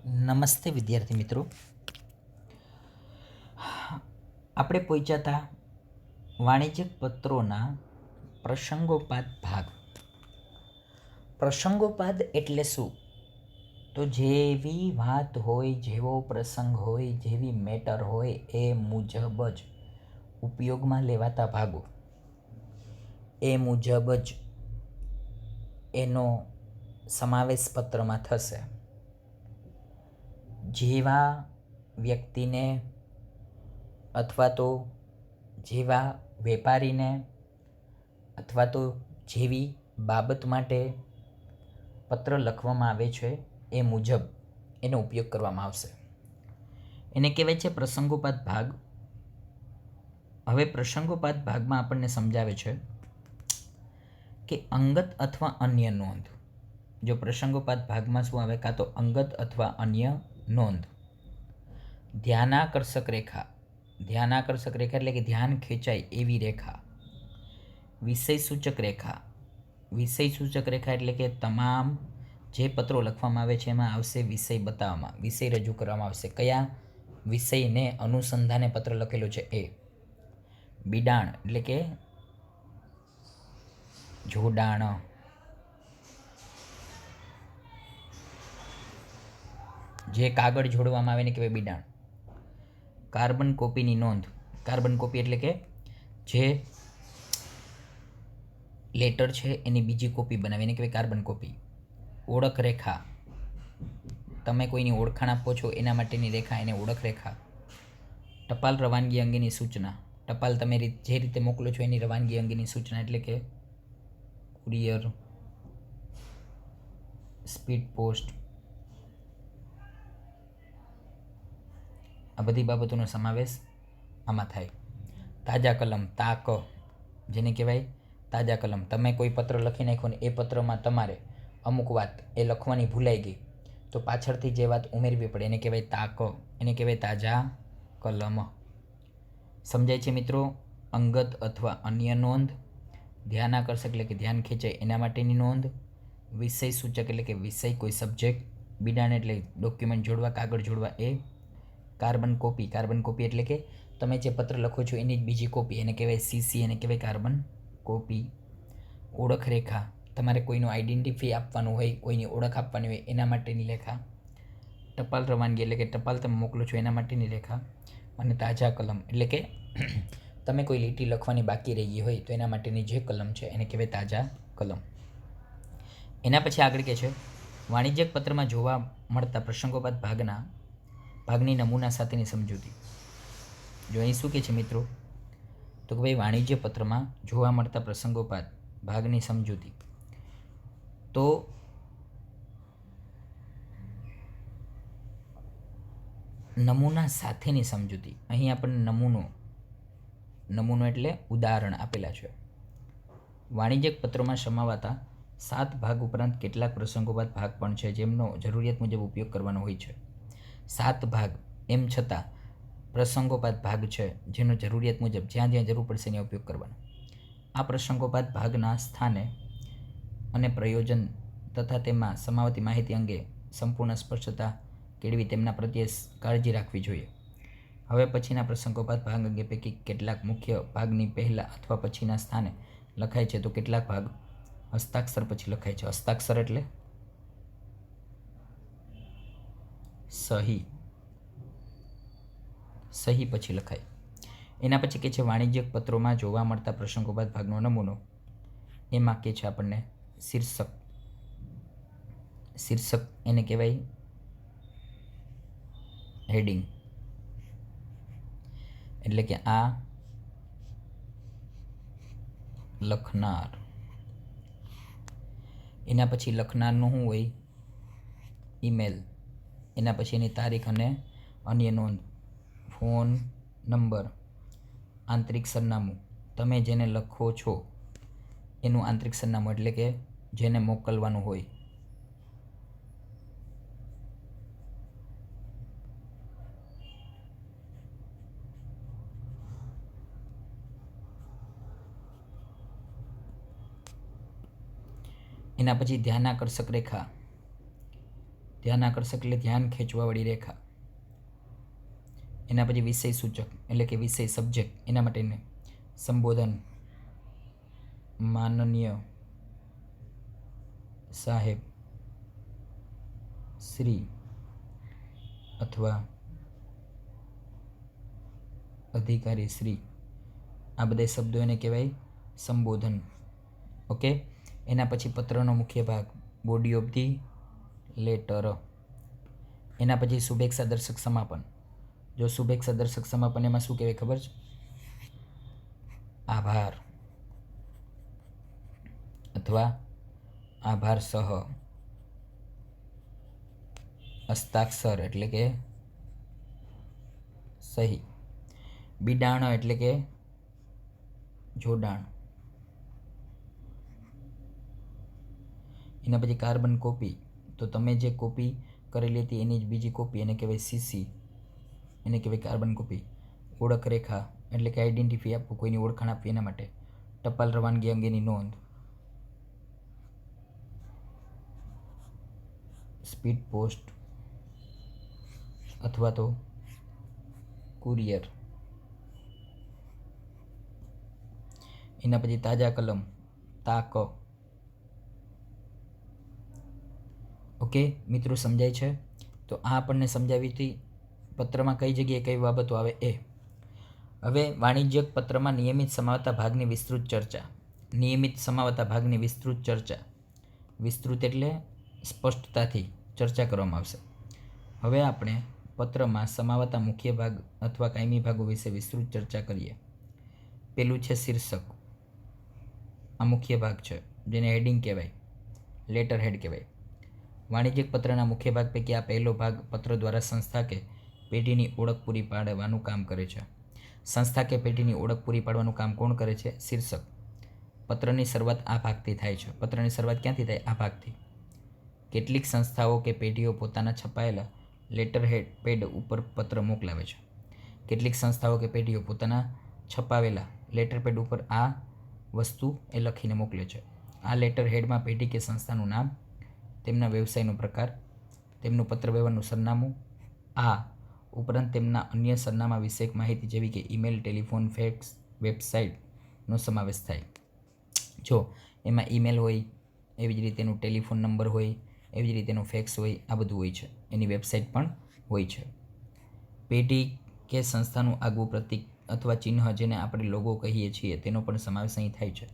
નમસ્તે વિદ્યાર્થી મિત્રો. આપણે પહોંચ્યા હતા વાણિજ્યક પત્રોના પ્રસંગોપાત ભાગ. પ્રસંગોપાત એટલે શું? તો જેવી વાત હોય, જેવો પ્રસંગ હોય, જેવી મેટર હોય એ મુજબ જ ઉપયોગમાં લેવાતા ભાગો, એ મુજબ જ એનો સમાવેશ પત્રમાં થશે. જેવા વ્યક્તિને અથવા તો જેવા વેપારીને અથવા તો જેવી બાબત માટે પત્ર લખવામાં આવે છે એ મુજબ એનો ઉપયોગ કરવામાં આવશે. એને કહેવાય છે પ્રસંગોપાત ભાગ. હવે પ્રસંગોપાત ભાગમાં આપણને સમજાવે છે કે અંગત અથવા અન્ય નોંધ. જો પ્રસંગોપાત ભાગમાં શું આવે? કાં તો અંગત અથવા અન્ય નોંધ. ધ્યાનાકર્ષક રેખા. ધ્યાનાકર્ષક રેખા એટલે કે ધ્યાન ખેંચાય એવી રેખા. વિષય સૂચક રેખા. વિષય સૂચક રેખા એટલે કે તમામ જે પત્રો લખવામાં આવે છે એમાં આવશે વિષય બતાવવામાં, વિષય રજૂ કરવામાં આવશે. કયા વિષયને અનુસંધાને પત્ર લખેલો છે એ. બિડાણ એટલે કે જોડાણ. જે કાગળ જોડવામાં આવે ને કહેવાય બિડાણ. કાર્બન કોપીની નોંધ. કાર્બન કોપી એટલે કે જે લેટર છે એની બીજી કોપી બનાવી એને કહેવાય કાર્બન કોપી. ઓળખ રેખા. તમે કોઈની ઓળખાણ આપો છો એના માટેની રેખા, એને ઓળખ રેખા. ટપાલ રવાનગી અંગેની સૂચના. ટપાલ તમે જે રીતે મોકલો છો એની રવાનગી અંગેની સૂચના એટલે કે કુરિયર, સ્પીડ પોસ્ટ, આ બધી બાબતોનો સમાવેશ આમાં થાય. તાજા કલમ. તાક જેને કહેવાય તાજા કલમ. તમે કોઈ પત્ર લખી નાખો ને એ પત્રમાં તમારે અમુક વાત એ લખવાની ભૂલાઈ ગઈ તો પાછળથી જે વાત ઉમેરવી પડે એને કહેવાય તાક, એને કહેવાય તાજા કલમ. સમજાય છે મિત્રો? અંગત અથવા અન્ય નોંધ. ધ્યાનાકર્ષક એટલે કે ધ્યાન ખેંચાય એના માટેની નોંધ. વિષય સૂચક એટલે કે વિષય, કોઈ સબ્જેક્ટ. બિડાણ એટલે ડોક્યુમેન્ટ જોડવા, કાગળ જોડવા એ. Carbon copy. કાર્બન કોપી એટલે કે તમે જે પત્ર લખો છો એની જ બીજી કોપી, એને કહેવાય સીસી, એને કહેવાય કાર્બન કોપી. ઓળખ રેખા. તમારે કોઈનું આઈડેન્ટિફાઈ આપવાનું હોય, કોઈની ઓળખ આપવાની હોય એના માટેની રેખા. ટપાલ રવાનગી એટલે કે ટપાલ તમે મોકલો છો એના માટેની રેખા. અને તાજા કલમ એટલે કે તમે કોઈ લીટી લખવાની બાકી રહી ગઈ હોય તો એના માટેની જે કલમ છે એને કહેવાય તાજા કલમ. એના પછી આગળ કહે છે વાણિજ્યક પત્રમાં જોવા મળતા પ્રસંગોપાત ભાગની નમૂના સાથેની સમજૂતી. જો અહીં શું કહે છે મિત્રો? તો કે ભાઈ વાણિજ્ય પત્રમાં જોવા મળતા પ્રસંગોપાત ભાગની સમજૂતી. તો નમૂના સાથેની સમજૂતી. અહીં આપણને નમૂનો એટલે ઉદાહરણ આપેલા છે. વાણિજ્યક પત્રોમાં સમાવાતા 7 ભાગ ઉપરાંત કેટલાક પ્રસંગોપાત ભાગ પણ છે જેમનો જરૂરિયાત મુજબ ઉપયોગ કરવાનો હોય છે. 7 ભાગ એમ છતાં પ્રસંગોપાત ભાગ છે જેનો જરૂરિયાત મુજબ જ્યાં જ્યાં જરૂર પડશે એનો ઉપયોગ કરવાનો. આ પ્રસંગોપાત ભાગના સ્થાને અને પ્રયોજન તથા તેમાં સમાવતી માહિતી અંગે સંપૂર્ણ સ્પષ્ટતા કેળવી તેમના પ્રત્યે કાળજી રાખવી જોઈએ. હવે પછીના પ્રસંગોપાત ભાગ અંગે પૈકી કેટલાક મુખ્ય ભાગની પહેલા અથવા પછીના સ્થાને લખાય છે તો કેટલાક ભાગ હસ્તાક્ષર પછી લખાય છે. હસ્તાક્ષર એટલે સહી પછી લખાય. એના પછી કે છે વાણિજ્યક પત્રોમાં જોવા મળતા પ્રસંગોપાત ભાગનો નમૂનો. એમાં કે છે આપણને શીર્ષક. શીર્ષક એને કહેવાય હેડિંગ. એટલે કે આ લખનાર. એના પછી લખનારનું શું હોય? ઈમેલ. એના પછી એની તારીખ અને અન્ય નોંધ. Phone number. આંતરિક સરનામું. તમે જેને લખો છો એનું આંતરિક સરનામું એટલે કે જેને મોકલવાનું હોય. એના પછી ધ્યાનાકર્ષક રેખા. ધ્યાન આકર્ષક એટલે ધ્યાન ખેંચવાવાળી રેખા. એના પછી વિષય સૂચક એટલે કે વિષય સબ્જેક્ટ, એના માટેને સંબોધન, માનનીય સાહેબ, શ્રી અથવા અધિકારી શ્રી, આ બધા શબ્દો એને કહેવાય સંબોધન. ઓકે. એના પછી પત્રનો મુખ્ય ભાગ, બોડી ઓફ ધી લેટર. એના પછી શુભેચ્છા દર્શક સમાપન. જો શુભેચ્છા દર્શક સમાપન એમાં શું કહેવાય ખબર છે? આભાર અથવા આભાર સહ, હસ્તાક્ષર એટલે કે સહી, બિડાણ એટલે કે જોડાણ. એના પછી કાર્બન કોપી, તો તમે જે કોપી કરેલી હતી એની જ બીજી કોપી, એને કહેવાય સીસી, એને કહેવાય કાર્બન કોપી. ઓળખ રેખા એટલે કે આઈડેન્ટિફાઈ આપવું, કોઈની ઓળખાણ આપવી એના માટે. ટપાલ રવાનગી અંગેની નોંધ, સ્પીડ પોસ્ટ અથવા તો કુરિયર. એના પછી તાજા કલમ, તાક. ઓકે મિત્રો, સમજાય છે? તો આ આપણને સમજાવી હતી પત્રમાં કઈ જગ્યાએ કઈ બાબતો આવે એ. હવે વાણિજ્યક પત્રમાં નિયમિત સમાવતા ભાગની વિસ્તૃત ચર્ચા. નિયમિત સમાવતા ભાગની વિસ્તૃત ચર્ચા. વિસ્તૃત એટલે સ્પષ્ટતાથી ચર્ચા કરવામાં આવશે. હવે આપણે પત્રમાં સમાવતા મુખ્ય ભાગ અથવા કાયમી ભાગો વિશે વિસ્તૃત ચર્ચા કરીએ. પેલું છે શીર્ષક. આ મુખ્ય ભાગ છે જેને હેડિંગ કહેવાય, લેટર હેડ કહેવાય. વાણિજ્યિક પત્રના મુખ્ય ભાગ પૈકી આ પહેલો ભાગ પત્ર દ્વારા સંસ્થા કે પેઢીની ઓળખ પૂરી પાડવાનું કામ કરે છે. સંસ્થા કે પેઢીની ઓળખ પૂરી પાડવાનું કામ કોણ કરે છે? શીર્ષક. પત્રની શરૂઆત આ ભાગથી થાય છે. પત્રની શરૂઆત ક્યાંથી થાય? આ ભાગથી. કેટલીક સંસ્થાઓ કે પેઢીઓ પોતાના છપાયેલા લેટર પેડ ઉપર પત્ર મોકલાવે છે. કેટલીક સંસ્થાઓ કે પેઢીઓ પોતાના છપાવેલા લેટર પેડ ઉપર આ વસ્તુ એ લખીને મોકલે છે. આ લેટર હેડમાં પેઢી કે સંસ્થાનું નામ, તેમના વ્યવસાયનો પ્રકાર, તેમનું પત્ર વ્યવહારનું સરનામું, આ ઉપરાંત તેમના અન્ય સરનામા વિષયક માહિતી જેવી કે ઈમેલ, ટેલિફોન, ફેક્સ, વેબસાઇટનો સમાવેશ થાય. જો એમાં ઈમેલ હોય, એવી જ રીતે એનું ટેલિફોન નંબર હોય, એવી જ રીતે એનું ફેક્સ હોય, આ બધું હોય છે. એની વેબસાઇટ પણ હોય છે. પેઢી કે સંસ્થાનું આગવું પ્રતીક અથવા ચિહ્ન, જેને આપણે લોગો કહીએ છીએ, તેનો પણ સમાવેશ અહીં થાય છે.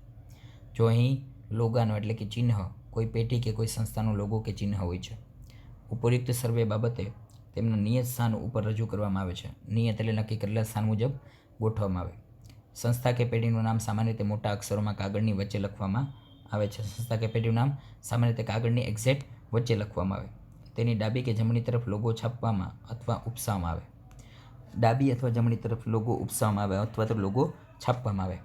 જો અહીં લોગાનો એટલે કે ચિહ્ન કોઈ પેઢી કે કોઈ સંસ્થાનો લોગો કે ચિહ્ન હોય છે. ઉપયુક્ત સર્વે બાબતે તેમના નિયત સ્થાન ઉપર રજૂ કરવામાં આવે છે. નિયત એટલે નક્કી કરેલા સ્થાન મુજબ ગોઠવવામાં આવે. સંસ્થા કે પેઢીનું નામ સામાન્ય રીતે મોટા અક્ષરોમાં કાગળની વચ્ચે લખવામાં આવે છે. સંસ્થા કે પેઢીનું નામ સામાન્ય રીતે કાગળની એક્ઝેક્ટ વચ્ચે લખવામાં આવે. તેની ડાબી કે જમણી તરફ લોગો છાપવામાં અથવા ઉપસાવવામાં આવે. ડાબી અથવા જમણી તરફ લોગો ઉપસાવવામાં આવે અથવા તો લોગો છાપવામાં આવે.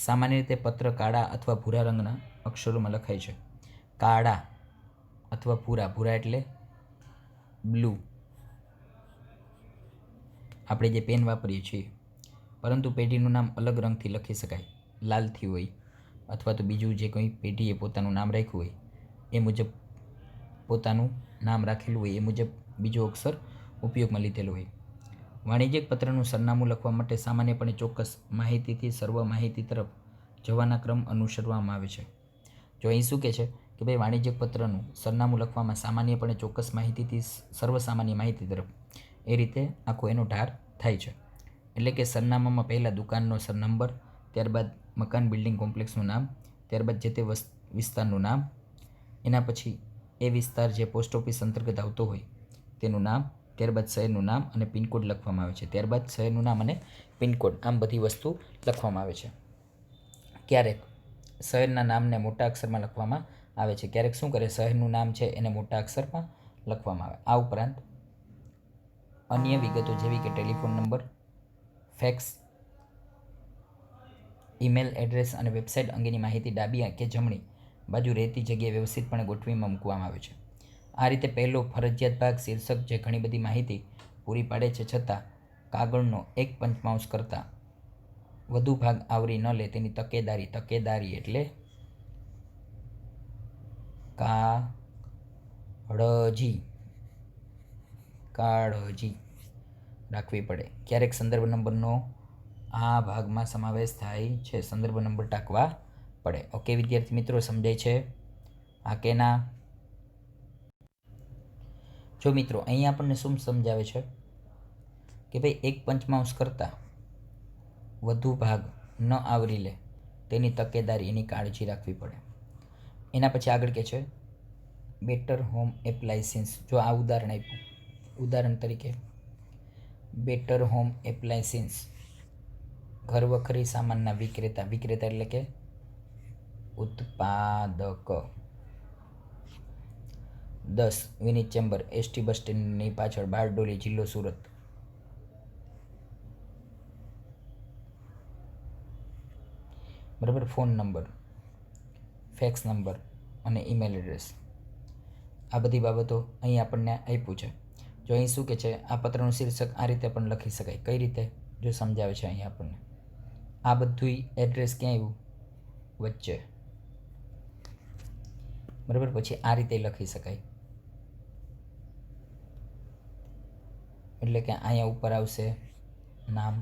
સામાન્ય રીતે પત્ર કાળા અથવા ભૂરા રંગના અક્ષરોમાં લખાય છે. કાળા અથવા ભૂરા. ભૂરા એટલે બ્લુ, આપણે જે પેન વાપરીએ છીએ. પરંતુ પેઢીનું નામ અલગ રંગથી લખી શકાય. લાલથી હોય અથવા તો બીજું જે કોઈ પેઢીએ પોતાનું નામ રાખ્યું હોય એ મુજબ, પોતાનું નામ રાખેલું હોય એ મુજબ બીજો અક્ષર ઉપયોગમાં લીધેલો હોય. વાણિજ્યિક પત્રનું સરનામું લખવા માટે સામાન્યપણે ચોક્કસ માહિતીથી સર્વ માહિતી તરફ જવાના ક્રમ અનુસરવામાં આવે છે. જો અહીં શું કહે છે કે ભાઈ વાણિજ્યિક પત્રનું સરનામું લખવામાં સામાન્યપણે ચોક્કસ માહિતીથી સર્વસામાન્ય માહિતી તરફ, એ રીતે આખો એનો ઢાર થાય છે. એટલે કે સરનામામાં પહેલાં દુકાનનો નંબર, ત્યારબાદ મકાન બિલ્ડિંગ કોમ્પ્લેક્સનું નામ, ત્યારબાદ જે તે વિસ્તારનું નામ, એના પછી એ વિસ્તાર જે પોસ્ટ ઓફિસ અંતર્ગત આવતો હોય તેનું નામ, ત્યારબાદ શહેરનું નામ અને પિનકોડ લખવામાં આવે છે. ત્યારબાદ શહેરનું નામ અને પિનકોડ, આમ બધી વસ્તુ લખવામાં આવે છે. ક્યારેક શહેરના નામને મોટા અક્ષરમાં લખવામાં આવે છે. ક્યારેક શું કરે, શહેરનું નામ છે એને મોટા અક્ષરમાં લખવામાં આવે. આ ઉપરાંત અન્ય વિગતો જેવી કે telephone number, fax, email address અને વેબસાઇટ અંગેની માહિતી ડાબી કે જમણી બાજુ રહેતી જગ્યાએ વ્યવસ્થિતપણે ગોઠવીમાં મૂકવામાં આવે છે. આ રીતે પહેલો ફરજિયાત ભાગ શીર્ષક, જે ઘણી બધી માહિતી પૂરી પાડે છે છતાં કાગળનો 1/5 કરતાં વધુ ભાગ આવરી ન લે તેની તકેદારી. તકેદારી એટલે કાળજી, કાળજી રાખવી પડે. ક્યારેક સંદર્ભ નંબરનો આ ભાગમાં સમાવેશ થાય છે. સંદર્ભ નંબર ટાંકવા પડે. ઓકે વિદ્યાર્થી મિત્રો, સમજાય છે? હા કે ના? જો મિત્રો અહીંયા આપણને શું સમજાવે છે કે ભાઈ એક પંચમાંશ કરતાં વધુ ભાગ ન આવરી લે તેની તકેદારી, એની કાળજી રાખવી પડે. એના પછી આગળ કે છે બેટર હોમ એપ્લાયન્સીસ. જો આ ઉદાહરણ આપ્યું, ઉદાહરણ તરીકે બેટર હોમ એપ્લાયન્સીસ, ઘર વખરી સામાનના વિક્રેતા. વિક્રેતા એટલે કે ઉત્પાદક. 10 વિનીત ચેમ્બર, એસટી બસ સ્ટેન્ડની પાછળ, બારડોલી, જિલ્લો સુરત. બરાબર. ફોન નંબર, ફેક્સ નંબર અને ઈમેલ એડ્રેસ, આ બધી બાબતો અહીં આપણને આપ્યું છે. જો અહીં શું કે છે, આ પત્રનું શીર્ષક આ રીતે પણ લખી શકાય. કઈ રીતે? જો સમજાવે છે અહીં આપણને. આ બધું એડ્રેસ ક્યાં આવ્યું? વચ્ચે. બરાબર. પછી આ રીતે લખી શકાય, એટલે કે અહીંયા ઉપર આવશે નામ,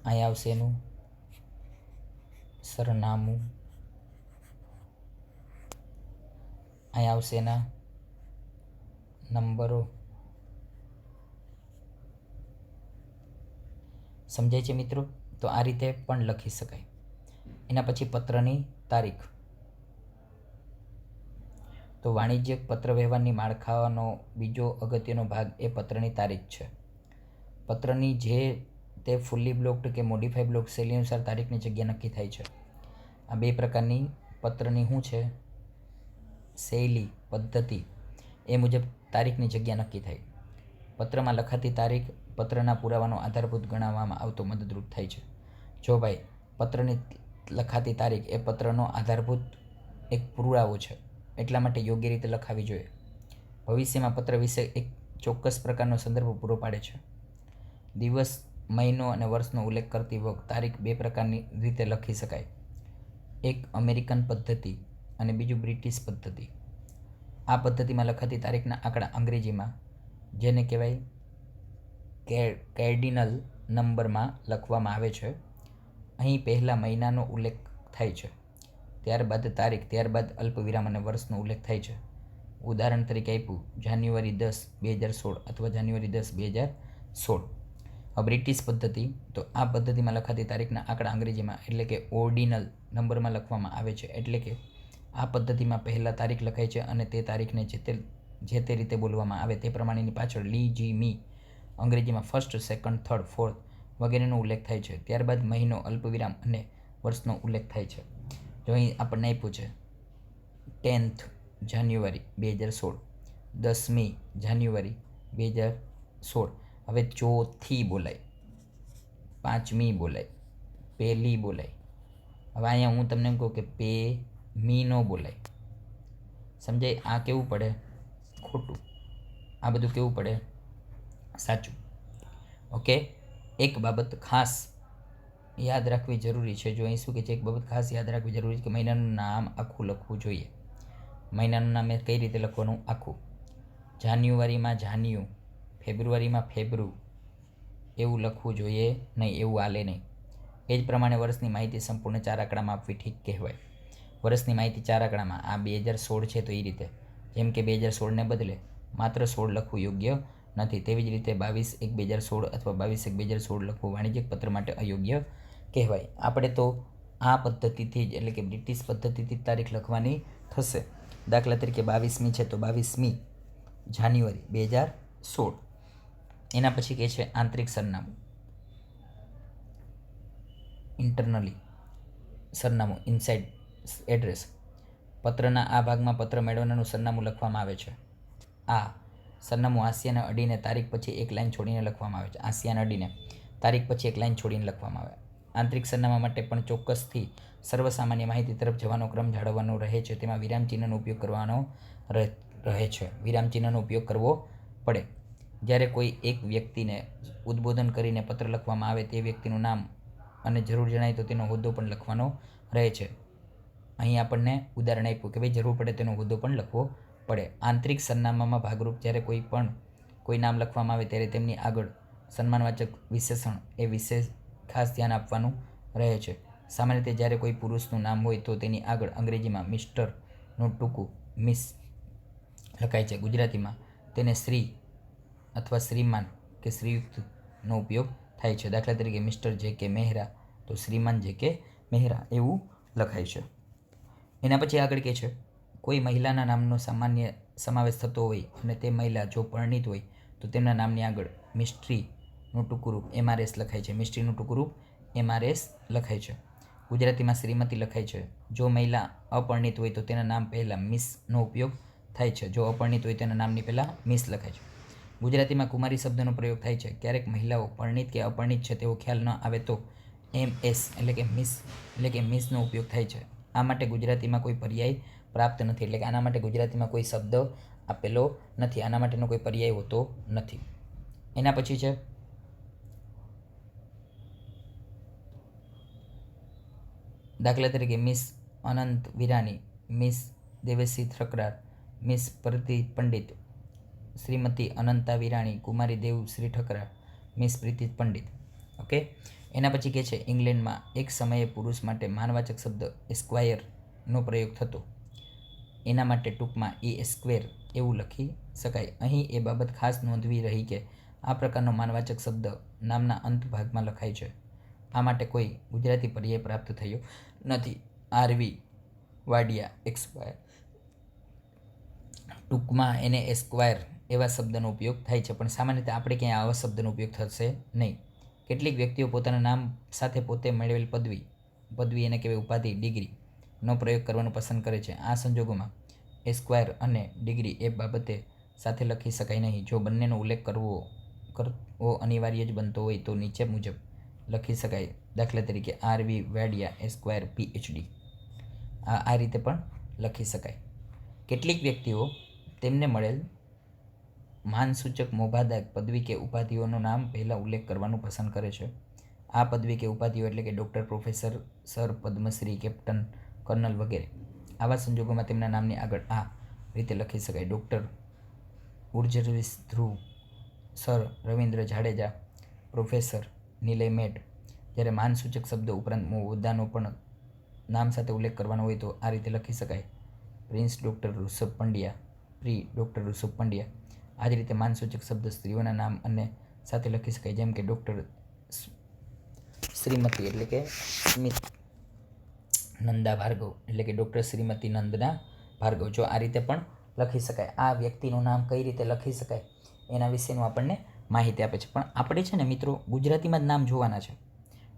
અહીંયા આવશે એનું સરનામું, અહીંયા આવશે એના નંબરો. સમજાય છે મિત્રો? તો આ રીતે પણ લખી શકાય. એના પછી પત્રની તારીખ. તો વાણિજ્યક પત્ર વ્યવહારની માળખાનો બીજો અગત્યનો ભાગ એ પત્રની તારીખ છે. પત્રની જે તે ફૂલ્લી બ્લોક્ડ કે મોડિફાઈ બ્લોક શૈલી અનુસાર તારીખની જગ્યા નક્કી થાય છે. આ બે પ્રકારની પત્રની શું છે? શૈલી, પદ્ધતિ, એ મુજબ તારીખની જગ્યા નક્કી થાય. પત્રમાં લખાતી તારીખ પત્રના પુરાવાનો આધારભૂત ગણવામાં આવતો મદદરૂપ થાય છે. જો ભાઈ પત્રની લખાતી તારીખ એ પત્રનો આધારભૂત એક પુરાવો છે, એટલા માટે યોગ્ય રીતે લખાવી જોઈએ. ભવિષ્યમાં પત્ર વિશે એક ચોક્કસ પ્રકારનો સંદર્ભ પૂરો પાડે છે. દિવસ, મહિનો અને વર્ષનો ઉલ્લેખ કરતી વખતે તારીખ બે પ્રકારની રીતે લખી શકાય. એક અમેરિકન પદ્ધતિ અને બીજું બ્રિટિશ પદ્ધતિ. આ પદ્ધતિમાં લખાતી તારીખના આંકડા અંગ્રેજીમાં, જેને કહેવાય કાર્ડિનલ નંબરમાં લખવામાં આવે છે. અહીં પહેલાં મહિનાનો ઉલ્લેખ થાય છે, ત્યારબાદ તારીખ, ત્યારબાદ અલ્પવિરામ અને વર્ષનો ઉલ્લેખ થાય છે. ઉદાહરણ તરીકે આપ્યું જાન્યુઆરી 10, 2016 અથવા જાન્યુઆરી 10, 2016. બ્રિટિશ પદ્ધતિ, તો આ પદ્ધતિમાં લખાતી તારીખના આંકડા અંગ્રેજીમાં એટલે કે ઓર્ડિનલ નંબરમાં લખવામાં આવે છે. એટલે કે આ પદ્ધતિમાં પહેલાં તારીખ લખાય છે અને તે તારીખને જે તે રીતે બોલવામાં આવે તે પ્રમાણેની પાછળ લી, જી, મી, અંગ્રેજીમાં ફર્સ્ટ, સેકન્ડ, થર્ડ, ફોર્થ વગેરેનો ઉલ્લેખ થાય છે. ત્યારબાદ મહિનો, અલ્પવિરામ અને વર્ષનો ઉલ્લેખ થાય છે. જો અહીં આપણને આપ્યું છે 10th જાન્યુઆરી 2016, 10મી જાન્યુઆરી 2016. હવે ચોથી બોલાય, 5મી બોલાય, પહેલી બોલાય. હવે અહીંયા હું તમને એમ કહું કે મી નો બોલાય. સમજાય? આ કેવું પડે? ખોટું. આ બધું કેવું પડે? સાચું. ઓકે. એક બાબત ખાસ યાદ રાખવી જરૂરી છે. જો અહીં શું કે છે, એક બાબત ખાસ યાદ રાખવી જરૂરી છે કે મહિનાનું નામ આખું લખવું જોઈએ. મહિનાનું નામ એ કઈ રીતે લખવાનું? આખું. જાન્યુઆરીમાં જાન્યુ, ફેબ્રુઆરીમાં ફેબ્રુ એવું લખવું જોઈએ નહીં, એવું હાલે નહીં. એ જ પ્રમાણે વર્ષની માહિતી સંપૂર્ણ 4 આંકડામાં આપવી ઠીક કહેવાય. વર્ષની માહિતી 4 આંકડામાં, આ 2016 છે તો એ રીતે, જેમ કે 2016ને બદલે માત્ર 16 લખવું યોગ્ય નથી. તેવી જ રીતે 22/1/2016 અથવા 22/1/2016 લખવું વાણિજ્યિક પત્ર માટે અયોગ્ય કહેવાય. આપણે તો આ પદ્ધતિથી જ, એટલે કે બ્રિટિશ પદ્ધતિથી તારીખ લખવાની થશે. દાખલા તરીકે 22મી છે તો 22મી જાન્યુઆરી 2016. એના પછી કહે છે આંતરિક સરનામું, ઇન્ટરનલી સરનામું, ઇનસાઇડ એડ્રેસ. પત્રના આ ભાગમાં પત્ર મેળવનારનું સરનામું લખવામાં આવે છે. આ સરનામું હાંસિયાને અડીને તારીખ પછી એક લાઈન છોડીને લખવામાં આવે છે. હાંસિયાને અડીને તારીખ પછી એક લાઈન છોડીને લખવામાં આવે. આંતરિક સરનામા માટે પણ ચોક્કસથી સર્વસામાન્ય માહિતી તરફ જવાનો ક્રમ જાળવવાનો રહે છે. તેમાં વિરામચિહ્નનો ઉપયોગ કરવાનો રહે છે. વિરામચિહ્નનો ઉપયોગ કરવો પડે. જ્યારે કોઈ એક વ્યક્તિને ઉદ્બોધન કરીને પત્ર લખવામાં આવે તે વ્યક્તિનું નામ અને જરૂર જણાય તો તેનો હોદ્દો પણ લખવાનો રહે છે. અહીં આપણને ઉદાહરણ આપ્યું કે ભાઈ જરૂર પડે તેનો હોદ્દો પણ લખવો પડે. આંતરિક સરનામામાં ભાગરૂપ જ્યારે કોઈ નામ લખવામાં આવે ત્યારે તેમની આગળ સન્માનવાચક વિશેષણ એ વિશે ખાસ ધ્યાન આપવાનું રહે છે. સામાન્ય રીતે જ્યારે કોઈ પુરુષનું નામ હોય તો તેની આગળ અંગ્રેજીમાં મિસ્ટરનું ટૂંકું મિસ લખાય છે. ગુજરાતીમાં તેને શ્રી અથવા શ્રીમાન કે શ્રીયુક્તનો ઉપયોગ થાય છે. દાખલા તરીકે મિસ્ટર જે કે મહેરા તો શ્રીમાન જે કે મહેરા એવું લખાય છે. એના પછી આગળ કહે છે કોઈ મહિલાના નામનો સામાન્ય સમાવેશ થતો હોય અને તે મહિલા જો પરિણીત હોય તો તેમના નામની આગળ મિસ્ટ્રીનું ટૂંકું રૂપ MRS લખાય છે. મિસ્ટ્રીનું ટૂંકું રૂપ MRS લખાય છે. ગુજરાતીમાં શ્રીમતી લખાય છે. જો મહિલા અપરિણીત હોય તો તેના નામ પહેલાં મિસનો ઉપયોગ થાય છે. જો અપરિણીત હોય તેના નામની પહેલાં મિસ લખાય છે. ગુજરાતીમાં કુમારી શબ્દનો પ્રયોગ થાય છે. ક્યારેક મહિલાઓ પરિણીત કે અપરિણીત છે તેવો ખ્યાલ ન આવે તો MS એટલે કે મિસનો ઉપયોગ થાય છે. આ માટે ગુજરાતીમાં કોઈ પર્યાય પ્રાપ્ત નથી. એટલે કે આના માટે ગુજરાતીમાં કોઈ શબ્દ આપેલો નથી. આના માટેનો કોઈ પર્યાય હોતો નથી. એના પછી છે દાખલા તરીકે મિસ અનંત વિરાણી, મિસ દેવસી થ્રકરાર, મિસ પ્રતિ પંડિત, શ્રીમતી અનંતા વિરાણી, કુમારી દેવશ્રી ઠકરાર, મિસ પ્રીતિ પંડિત. ઓકે. એના પછી કહે છે ઇંગ્લેન્ડમાં એક સમયે પુરુષ માટે માનવાચક શબ્દ એસ્ક્વાયરનો પ્રયોગ થતો. એના માટે ટૂંકમાં ES² એવું લખી શકાય. અહીં એ બાબત ખાસ નોંધવી રહી કે આ પ્રકારનો માનવાચક શબ્દ નામના અંત ભાગમાં લખાય છે. આ માટે કોઈ ગુજરાતી પર્યાય પ્રાપ્ત થયો નથી. RV વાડિયા એસ્ક્વાયર, ટૂંકમાં એને એસ્ક્વાયર એવા શબ્દનો ઉપયોગ થાય છે. પણ સામાન્ય રીતે આપણે ક્યાંય આવા શબ્દનો ઉપયોગ થશે નહીં. કેટલીક વ્યક્તિઓ પોતાના નામ સાથે પોતે મેળવેલ પદવી એને કહેવાય ઉપાધિ, ડિગ્રીનો પ્રયોગ કરવાનું પસંદ કરે છે. આ સંજોગોમાં એસ્ક્વાયર અને ડિગ્રી એ બાબતે સાથે લખી શકાય નહીં. જો બંનેનો ઉલ્લેખ કરવો અનિવાર્ય જ બનતો હોય તો નીચે મુજબ લખી શકાય. દાખલા તરીકે RV વાડિયા એસ્ક્વાયર PhD. આ રીતે પણ લખી શકાય. કેટલીક વ્યક્તિઓ તેમને મળેલ માનસૂચક મોભાદાયક પદવી કે ઉપાધિઓનું નામ પહેલાં ઉલ્લેખ કરવાનું પસંદ કરે છે. આ પદવી કે ઉપાધિઓ એટલે કે doctor, professor, sir, Padmashri, captain, colonel વગેરે. આવા સંજોગોમાં તેમના નામની આગળ આ રીતે લખી શકાય. ડૉક્ટર ઉર્જરવીસ ધ્રુવ, સર રવિન્દ્ર જાડેજા, પ્રોફેસર નિલય મેટ. જ્યારે માનસૂચક શબ્દ ઉપરાંત હોદ્દાનો પણ નામ સાથે ઉલ્લેખ કરવાનો હોય તો આ રીતે લખી શકાય. Prince doctor Rishabh Pandya, pre doctor Rishabh Pandya. આ જ રીતે માનસૂચક શબ્દ સ્ત્રીઓના નામ અને સાથે લખી શકાય. જેમ કે ડૉક્ટર શ્રીમતી એટલે કે સ્મિત નંદા ભાર્ગવ એટલે કે ડૉક્ટર શ્રીમતી નંદના ભાર્ગવ. જો આ રીતે પણ લખી શકાય. આ વ્યક્તિનું નામ કઈ રીતે લખી શકાય એના વિશેનું આપણને માહિતી આપે છે. પણ આપણે છે ને મિત્રો ગુજરાતીમાં જ નામ જોવાના છે.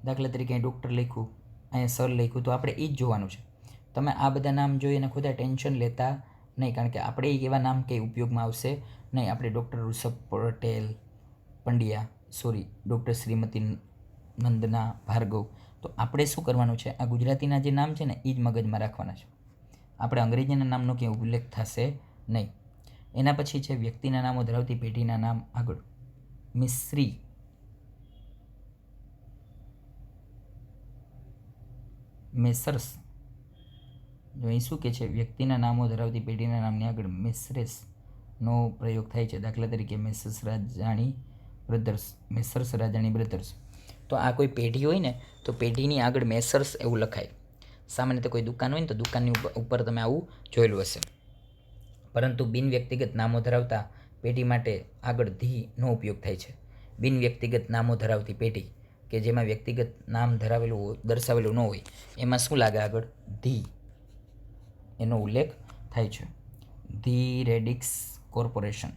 દાખલા તરીકે અહીં ડૉક્ટર લખ્યું, અહીંયા સર લખ્યું તો આપણે એ જ જોવાનું છે. તમે આ બધા નામ જોઈ અને ખુદા ટેન્શન લેતા નહીં, કારણ કે આપણે એવા નામ કંઈ ઉપયોગમાં આવશે નહીં. આપણે ડૉક્ટર ઋષભ પટેલ પંડ્યા ડૉક્ટર શ્રીમતી નંદના ભાર્ગવ. તો આપણે શું કરવાનું છે, આ ગુજરાતીના જે નામ છે ને એ જ મગજમાં રાખવાના છે. આપણે અંગ્રેજીના નામનો ક્યાંય ઉલ્લેખ થશે નહીં. એના પછી છે વ્યક્તિના નામો ધરાવતી પેઢીના નામ આગળ મિશ્રી, મેસર્સ. જો અહીં શું કહે છે, વ્યક્તિના નામો ધરાવતી પેઢીના નામની આગળ મેસરેસનો પ્રયોગ થાય છે. દાખલા તરીકે મેસર્સ રાજાણી બ્રધર્સ. તો આ કોઈ પેઢી હોય ને તો પેઢીની આગળ મેસર્સ એવું લખાય. સામાન્ય રીતે કોઈ દુકાન હોય ને તો દુકાનની ઉપર તમે આવું જોયેલું હશે. પરંતુ બિન વ્યક્તિગત નામો ધરાવતા પેઢી માટે આગળ ધીનો ઉપયોગ થાય છે. બિન વ્યક્તિગત નામો ધરાવતી પેઢી કે જેમાં વ્યક્તિગત નામ દર્શાવેલું ન હોય એમાં શું લાગે, આગળ ધી એનો ઉલ્લેખ થાય છે. ધી રેડિક્સ કોર્પોરેશન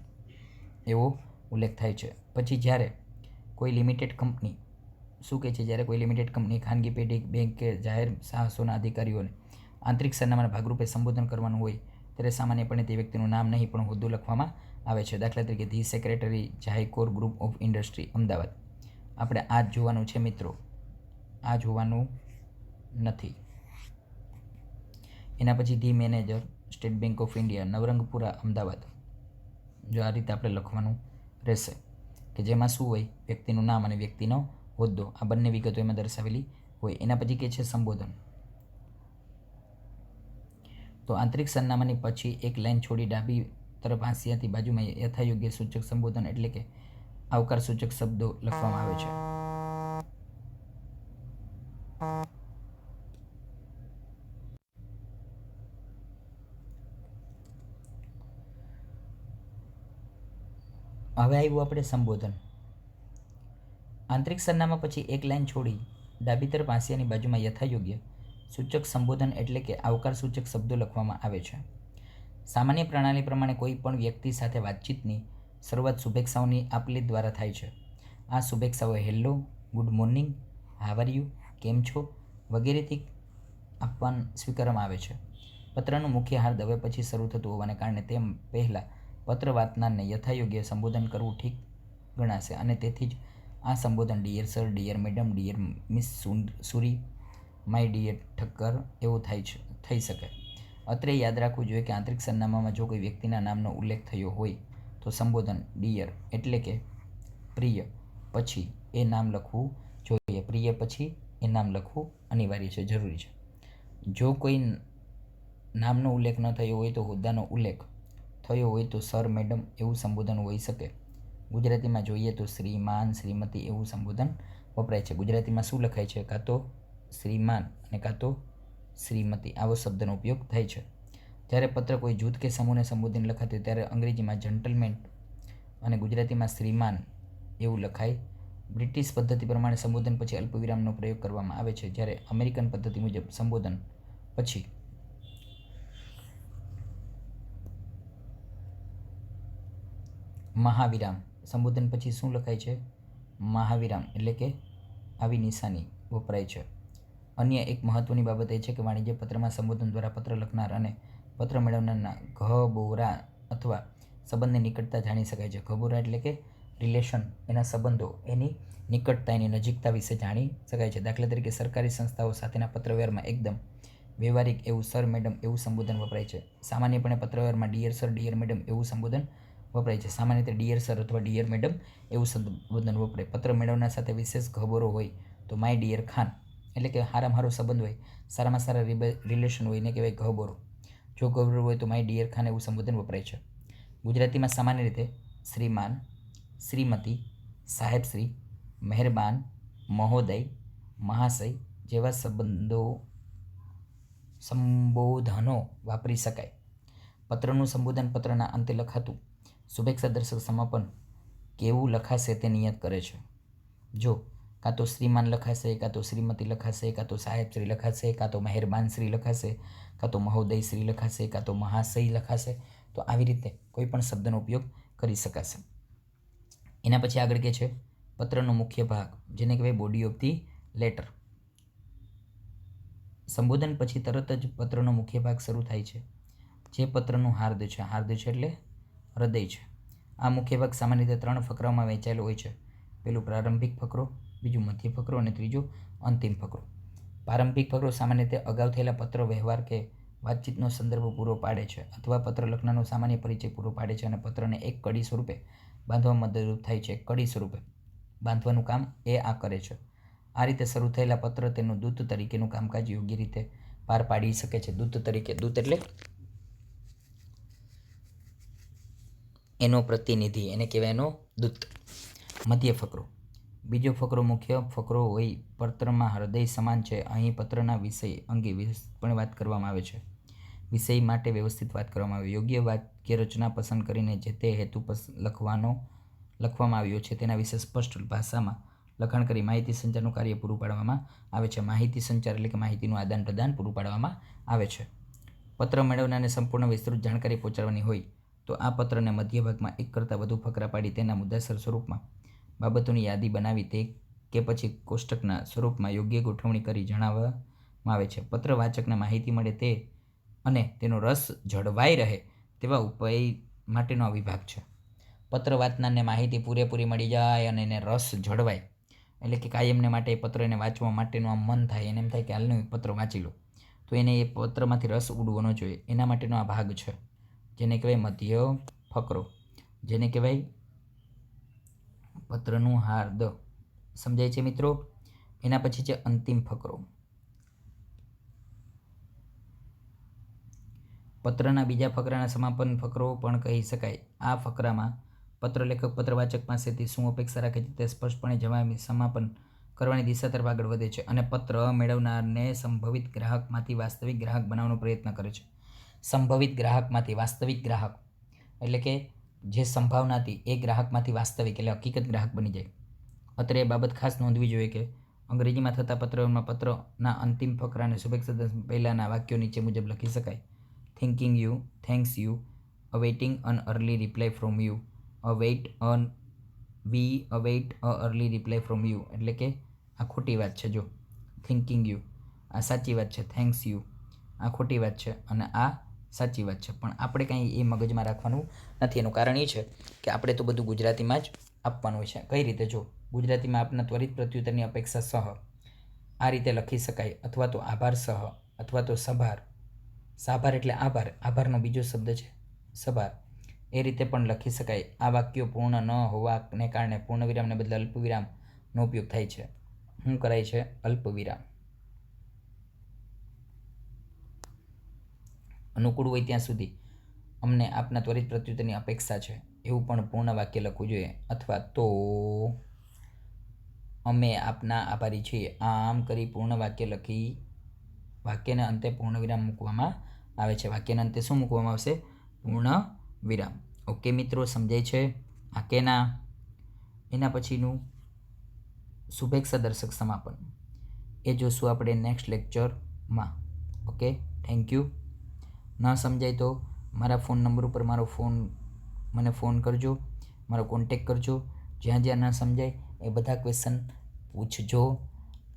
એવો ઉલ્લેખ થાય છે. પછી જ્યારે કોઈ લિમિટેડ કંપની શું કહે છે, જ્યારે કોઈ લિમિટેડ કંપની, ખાનગી પેઢી, બેંક કે જાહેર સાહસોના અધિકારીઓને આંતરિક સરનામાના ભાગરૂપે સંબોધન કરવાનું હોય ત્યારે સામાન્યપણે તે વ્યક્તિનું નામ નહીં પણ હોદ્દો લખવામાં આવે છે. દાખલા તરીકે ધી સેક્રેટરી જાયકોર ગ્રુપ ઓફ ઇન્ડસ્ટ્રી અમદાવાદ. આપણે આ જ જોવાનું છે મિત્રો, આ જોવાનું નથી. એના પછી the manager state bank of India Navrangpura Ahmedabad. જો આ રીતે આપણે લખવાનું રહેશે કે જેમાં શું હોય, વ્યક્તિનું નામ અને વ્યક્તિનો હોદ્દો, આ બંને વિગતો એમાં દર્શાવેલી હોય. એના પછી કે છે સંબોધન. તો આંતરિક સરનામાની પછી એક લાઈન છોડી ડાબી તરફ હાંસિયાથી બાજુમાં યથાયોગ્ય સૂચક સંબોધન એટલે કે આવકાર સૂચક શબ્દો લખવામાં આવે છે. હવે આવ્યું આપણે સંબોધન. આંતરિક સરનામા પછી એક લાઈન છોડી ડાબી તરફ હાંસિયાની બાજુમાં યથાયોગ્ય સૂચક સંબોધન એટલે કે આવકાર સૂચક શબ્દો લખવામાં આવે છે. સામાન્ય પ્રણાલી પ્રમાણે કોઈ પણ વ્યક્તિ સાથે વાતચીતની શરૂઆત શુભેચ્છાઓની આપલે દ્વારા થાય છે. આ શુભેચ્છાઓ hello, good morning, how are you, કેમ છો વગેરેથી સ્વીકારવામાં આવે છે. પત્રનું મુખ્ય હાર્દ હવે પછી શરૂ થતું હોવાને કારણે તેમ પહેલાં પત્ર વાંચનારને યથાયોગ્ય સંબોધન કરવું ઠીક ગણાશે અને તેથી જ આ સંબોધન dear sir, dear madam, dear miss Suri, my dear Thakkar એવું થઈ શકે. અત્રે યાદ રાખવું જોઈએ કે આંતરિક સરનામામાં જો કોઈ વ્યક્તિના નામનો ઉલ્લેખ થયો હોય તો સંબોધન ડિયર એટલે કે પ્રિય પછી એ નામ લખવું જોઈએ. પ્રિય પછી એ નામ લખવું અનિવાર્ય છે, જરૂરી છે. જો કોઈ નામનો ઉલ્લેખ ન થયો હોય તો હોદ્દાનો ઉલ્લેખ થયો હોય તો સર, મેડમ એવું સંબોધન હોઈ શકે. ગુજરાતીમાં જોઈએ તો શ્રીમાન, શ્રીમતી એવું સંબોધન વપરાય છે. ગુજરાતીમાં શું લખાય છે? કાં તો શ્રીમાન અને કાં તો શ્રીમતી આવો શબ્દનો ઉપયોગ થાય છે. જ્યારે પત્ર કોઈ જૂથ કે સમૂહને સંબોધીને લખાતું હોય ત્યારે અંગ્રેજીમાં જેન્ટલમેન અને ગુજરાતીમાં શ્રીમાન એવું લખાય. બ્રિટિશ પદ્ધતિ પ્રમાણે સંબોધન પછી અલ્પવિરામનો પ્રયોગ કરવામાં આવે છે, જ્યારે અમેરિકન પદ્ધતિ મુજબ સંબોધન પછી મહાવિરામ. સંબોધન પછી શું લખાય છે? મહાવિરામ એટલે કે આવી નિશાની વપરાય છે. અન્ય એક મહત્વની બાબત એ છે કે વાણિજ્ય પત્રમાં સંબોધન દ્વારા પત્ર લખનાર અને પત્ર મેળવનારના ગહબોરા અથવા સંબંધની નિકટતા જાણી શકાય છે. ગહબોરા એટલે કે રિલેશન, એના સંબંધો, એની નિકટતા, એની નજીકતા વિશે જાણી શકાય છે. દાખલા તરીકે સરકારી સંસ્થાઓ સાથેના પત્રવ્યવહારમાં એકદમ વ્યવહારિક એવું સર, મેડમ એવું સંબોધન વપરાય છે. સામાન્યપણે પત્રવ્યવહારમાં ડિયર સર, ડિયર મેડમ એવું સંબોધન વપરાય છે. સામાન્ય રીતે ડિયર સર અથવા ડિયર મેડમ એવું સંબોધન વપરાય. પત્ર મેળવનાર સાથે વિશેષ ગહબોરો હોય તો માય ડિયર ખાન એટલે કે સારામાં સારો સંબંધ હોય, સારામાં સારા રિલેશન હોય એને કહેવાય ગહબોરો. જો ગહબોરો હોય તો માય ડિયર ખાન એવું સંબોધન વપરાય છે. ગુજરાતીમાં સામાન્ય રીતે શ્રીમાન, શ્રીમતી, સાહેબશ્રી, મહેરબાન, મહોદય, મહાશય જેવા સંબોધનો વાપરી શકાય. પત્રનું સંબોધન પત્રના અંતે લખાતું શુભેચ્છા દર્શક સમાપન કેવું લખાશે તે નિયત કરે છે. જો કાં તો શ્રીમાન લખાશે, કાં તો શ્રીમતી લખાશે, કાં તો સાહેબશ્રી લખાશે, કાં તો મહેરબાન શ્રી લખાશે, કાં તો મહોદય શ્રી લખાશે, કાં તો મહાશય લખાશે, તો આવી રીતે કોઈ પણ શબ્દનો ઉપયોગ કરી શકાશે. એના પછી આગળ કે છે પત્રનો મુખ્ય ભાગ જેને કહેવાય બોડી ઓફ ધી લેટર. સંબોધન પછી તરત જ પત્રનો મુખ્ય ભાગ શરૂ થાય છે, જે પત્રનું હાર્દ છે. હાર્દ છે એટલે હૃદય છે. આ મુખ્ય ભાગ સામાન્ય રીતે 3 ફકરાઓમાં વહેંચાયેલો હોય છે. પેલું પ્રારંભિક ફકરો, બીજું મધ્ય ફકરો અને ત્રીજું અંતિમ ફકરો. પ્રારંભિક ફકરો સામાન્ય રીતે અગાઉ થયેલા પત્ર વ્યવહાર કે વાતચીતનો સંદર્ભ પૂરો પાડે છે અથવા પત્ર લખનારનો સામાન્ય પરિચય પૂરો પાડે છે અને પત્રને એક કડી સ્વરૂપે બાંધવામાં મદદરૂપ થાય છે. એક કડી સ્વરૂપે બાંધવાનું કામ એ આ કરે છે. આ રીતે શરૂ થયેલા પત્ર તેનું દૂત તરીકેનું કામકાજ યોગ્ય રીતે પાર પાડી શકે છે. દૂત તરીકે, દૂત એટલે એનો પ્રતિનિધિ, એને કહેવાય એનો દૂત. મધ્ય ફકરો. બીજો ફકરો મુખ્ય ફકરો હોય. પત્રમાં હૃદય સમાન છે. અહીં પત્રના વિષય અંગે પણ વાત કરવામાં આવે છે. વિષય માટે વ્યવસ્થિત વાત કરવામાં આવે. યોગ્ય વાક્ય રચના પસંદ કરીને જે તે હેતુ લખવામાં આવ્યો છે તેના વિશે સ્પષ્ટ ભાષામાં લખાણ કરી માહિતી સંચારનું કાર્ય પૂરું પાડવામાં આવે છે. માહિતી સંચાર એટલે કે માહિતીનું આદાન પ્રદાન પૂરું પાડવામાં આવે છે. પત્ર મેળવનારને સંપૂર્ણ વિસ્તૃત જાણકારી પહોંચાડવાની હોય તો આ પત્રને મધ્ય ભાગમાં એક કરતાં વધુ ફકરા પાડી તેના મુદ્દાસર સ્વરૂપમાં બાબતોની યાદી બનાવી તે કે પછી કોષ્ટકના સ્વરૂપમાં યોગ્ય ગોઠવણી કરી જણાવવામાં આવે છે. પત્ર વાચકને માહિતી મળે તે અને તેનો રસ જળવાઈ રહે તેવા ઉપાય માટેનો આ વિભાગ છે. પત્ર વાંચનારને માહિતી પૂરેપૂરી મળી જાય અને એને રસ જળવાય એટલે કે કાયમને માટે એ પત્ર એને વાંચવા માટેનું આમ મન થાય, એને એમ થાય કે હાલનું પત્ર વાંચી લો, તો એને એ પત્રમાંથી રસ ઉડવો ન જોઈએ. એના માટેનો આ ભાગ છે જેને કહેવાય મધ્ય ફકરો, જેને કહેવાય પત્રનું હાર્દ. સમજાય છે મિત્રો? એના પછી છે અંતિમ ફકરો. પત્રના બીજા ફકરાના સમાપન ફકરો પણ કહી શકાય. આ ફકરામાં પત્રલેખક પત્રવાચક પાસેથી શું અપેક્ષા રાખે છે તે સ્પષ્ટપણે જણાવી સમાપન કરવાની દિશા તરફ આગળ વધે છે અને પત્ર મેળવનારને સંભવિત ગ્રાહકમાંથી વાસ્તવિક ગ્રાહક બનાવવાનો પ્રયત્ન કરે છે. સંભવિત ગ્રાહકમાંથી વાસ્તવિક ગ્રાહક એટલે કે જે સંભાવના હતી એ ગ્રાહકમાંથી વાસ્તવિક એટલે હકીકત ગ્રાહક બની જાય. અત્રે એ બાબત ખાસ નોંધવી જોઈએ કે અંગ્રેજીમાં થતા પત્રોમાં પત્રના અંતિમ ફકરાને શુભેચ્છા પહેલાંના વાક્યો નીચે મુજબ લખી શકાય: thanking you, thanks you, awaiting an early reply from you, we await a early reply from you. એટલે કે આ ખોટી વાત છે. જો થિંકિંગ યુ આ સાચી વાત છે, થેન્ક્સ યુ આ ખોટી વાત છે અને આ સાચી વાત છે. પણ આપણે કાંઈ એ મગજમાં રાખવાનું નથી. એનું કારણ એ છે કે આપણે તો બધું ગુજરાતીમાં જ આપવાનું છે. કઈ રીતે? જો ગુજરાતીમાં આપના ત્વરિત પ્રત્યુત્તરની અપેક્ષા સહ આ રીતે લખી શકાય, અથવા તો આભાર સહ, અથવા તો સભાર. સાભાર એટલે આભાર, આભારનો બીજો શબ્દ છે સભાર. એ રીતે પણ લખી શકાય. આ વાક્યો પૂર્ણ ન હોવાને કારણે પૂર્ણવિરામને બદલે અલ્પવિરામનો ઉપયોગ થાય છે. શું કરાય છે? અલ્પવિરામ. અનુકૂળ હોય ત્યાં સુધી અમને આપના ત્વરિત પ્રત્યુત્તરની અપેક્ષા છે એવું પણ પૂર્ણ વાક્ય લખવું જોઈએ. અથવા તો અમે આપના આભારી છીએ. આમ કરી પૂર્ણ વાક્ય લખી વાક્યના અંતે પૂર્ણવિરામ મૂકવામાં આવે છે. વાક્યના અંતે શું મૂકવામાં આવશે? પૂર્ણ વિરામ. ઓકે મિત્રો, સમજાય છે? આ કે ના? એના પછીનું શુભેચ્છા દર્શક સમાપન એ જોશું આપણે નેક્સ્ટ લેક્ચરમાં. Okay, thank you. ન સમજાય તો મારા ફોન નંબર ઉપર મને ફોન કરજો, મારો કોન્ટેક કરજો. જ્યાં જ્યાં ન સમજાય એ બધા ક્વેશ્ચન પૂછજો.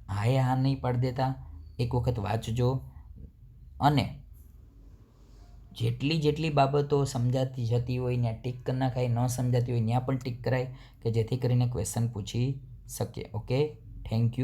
હા નહીં પાડી દેતા, એક વખત વાંચજો અને જેટલી બાબતો સમજાતી જતી હોય ત્યાં ટીક કરી નાખાય, ન સમજાતી હોય ત્યાં પણ ટીક કરાય કે જેથી કરીને ક્વેશ્ચન પૂછી શકીએ. Okay, thank you.